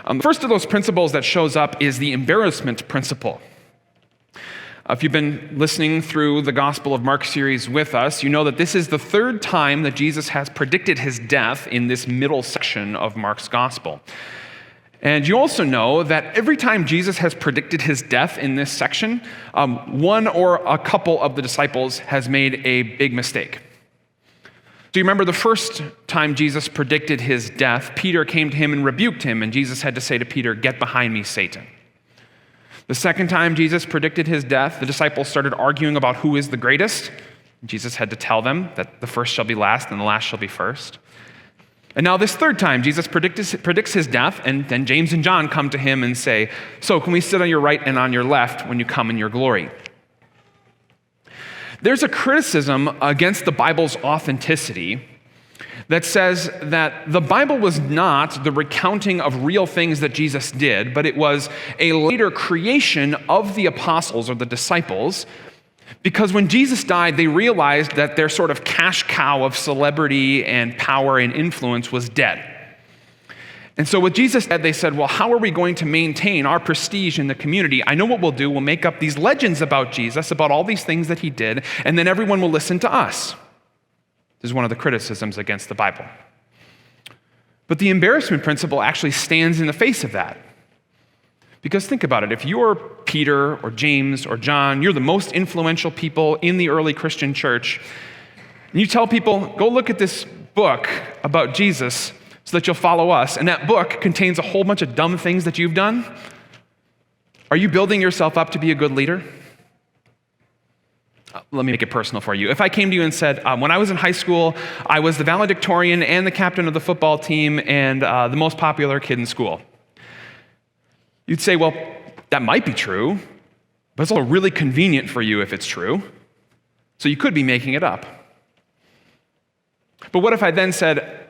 The first of those principles that shows up is the embarrassment principle. If you've been listening through the Gospel of Mark series with us, you know that this is the third time that Jesus has predicted his death in this middle section of Mark's Gospel. And you also know that every time Jesus has predicted his death in this section, one or a couple of the disciples has made a big mistake. So you remember the first time Jesus predicted his death, Peter came to him and rebuked him, and Jesus had to say to Peter, "Get behind me, Satan." The second time Jesus predicted his death, the disciples started arguing about who is the greatest. Jesus had to tell them that the first shall be last and the last shall be first. And now this third time, Jesus predicts his death, and then James and John come to him and say, "So can we sit on your right and on your left when you come in your glory?" There's a criticism against the Bible's authenticity that says that the Bible was not the recounting of real things that Jesus did, but it was a later creation of the apostles or the disciples, because when Jesus died, they realized that their sort of cash cow of celebrity and power and influence was dead. And so with Jesus dead, they said, well, how are we going to maintain our prestige in the community? I know what we'll do. We'll make up these legends about Jesus, about all these things that he did, and then everyone will listen to us. This is one of the criticisms against the Bible. But the embarrassment principle actually stands in the face of that. Because think about it, if you're Peter or James or John, you're the most influential people in the early Christian church, and you tell people, go look at this book about Jesus so that you'll follow us, and that book contains a whole bunch of dumb things that you've done, are you building yourself up to be a good leader? Let me make it personal for you. If I came to you and said, when I was in high school, I was the valedictorian and the captain of the football team and the most popular kid in school, you'd say, well, that might be true, but it's also really convenient for you if it's true. So you could be making it up. But what if I then said,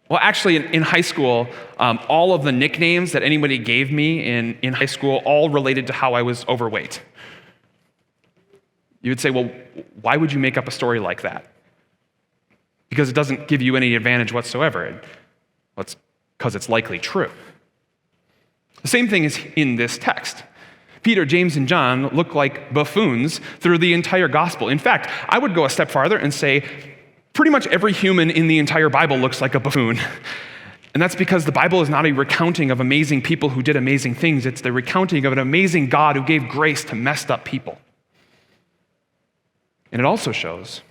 well, actually, in high school, all of the nicknames that anybody gave me in high school all related to how I was overweight? You would say, well, why would you make up a story like that? Because it doesn't give you any advantage whatsoever. Well, it's because it's likely true. The same thing is in this text. Peter, James, and John look like buffoons through the entire gospel. In fact, I would go a step farther and say pretty much every human in the entire Bible looks like a buffoon. And that's because the Bible is not a recounting of amazing people who did amazing things. It's the recounting of an amazing God who gave grace to messed up people. And it also shows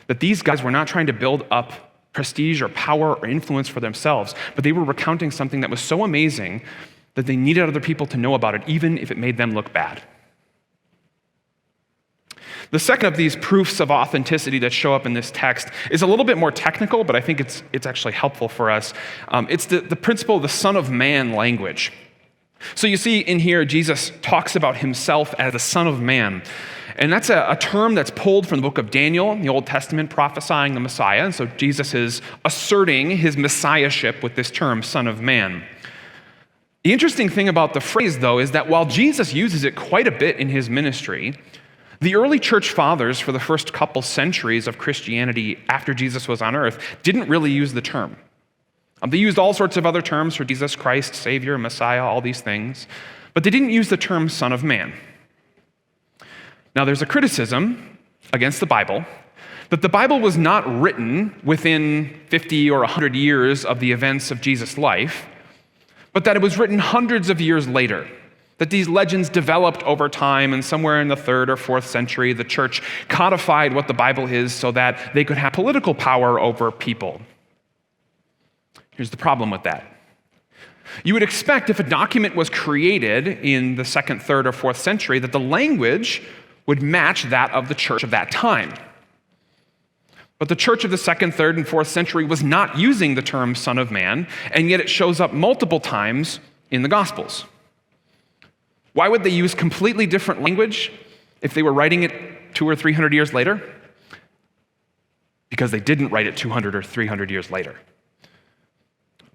that these guys were not trying to build up prestige or power or influence for themselves, but they were recounting something that was so amazing that they needed other people to know about it, even if it made them look bad. The second of these proofs of authenticity that show up in this text is a little bit more technical, but I think it's actually helpful for us. It's the principle of the Son of Man language. So you see in here, Jesus talks about himself as the Son of Man. And that's a term that's pulled from the book of Daniel, in the Old Testament, prophesying the Messiah. And so Jesus is asserting his messiahship with this term, Son of Man. The interesting thing about the phrase, though, is that while Jesus uses it quite a bit in his ministry, the early church fathers for the first couple centuries of Christianity after Jesus was on earth didn't really use the term. They used all sorts of other terms for Jesus Christ, Savior, Messiah, all these things, but they didn't use the term Son of Man. Now, there's a criticism against the Bible that the Bible was not written within 50 or 100 years of the events of Jesus' life, but that it was written hundreds of years later, that these legends developed over time, and somewhere in the 3rd or 4th century, the church codified what the Bible is so that they could have political power over people. Here's the problem with that. You would expect if a document was created in the 2nd, 3rd, or 4th century that the language would match that of the church of that time. But the church of the 2nd, 3rd, and 4th century was not using the term Son of Man, and yet it shows up multiple times in the Gospels. Why would they use completely different language if they were writing it 200 or 300 years later? Because they didn't write it 200 or 300 years later.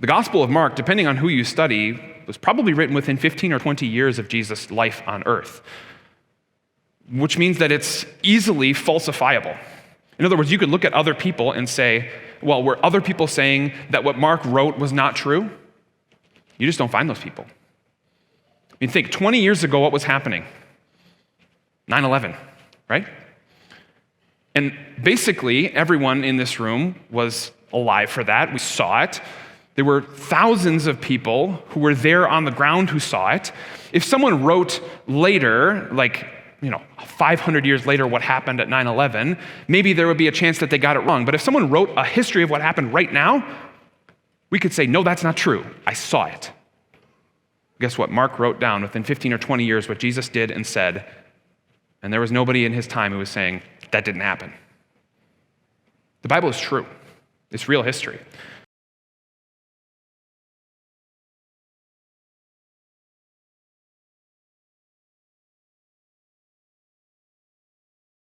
The Gospel of Mark, depending on who you study, was probably written within 15 or 20 years of Jesus' life on earth, which means that it's easily falsifiable. In other words, you could look at other people and say, well, were other people saying that what Mark wrote was not true? You just don't find those people. I mean, think 20 years ago, what was happening? 9/11, right? And basically, everyone in this room was alive for that. We saw it. There were thousands of people who were there on the ground who saw it. If someone wrote later, 500 years later, what happened at 9/11, maybe there would be a chance that they got it wrong. But if someone wrote a history of what happened right now, we could say, no, that's not true. I saw it. Guess what? Mark wrote down within 15 or 20 years what Jesus did and said, and there was nobody in his time who was saying, that didn't happen. The Bible is true. It's real history.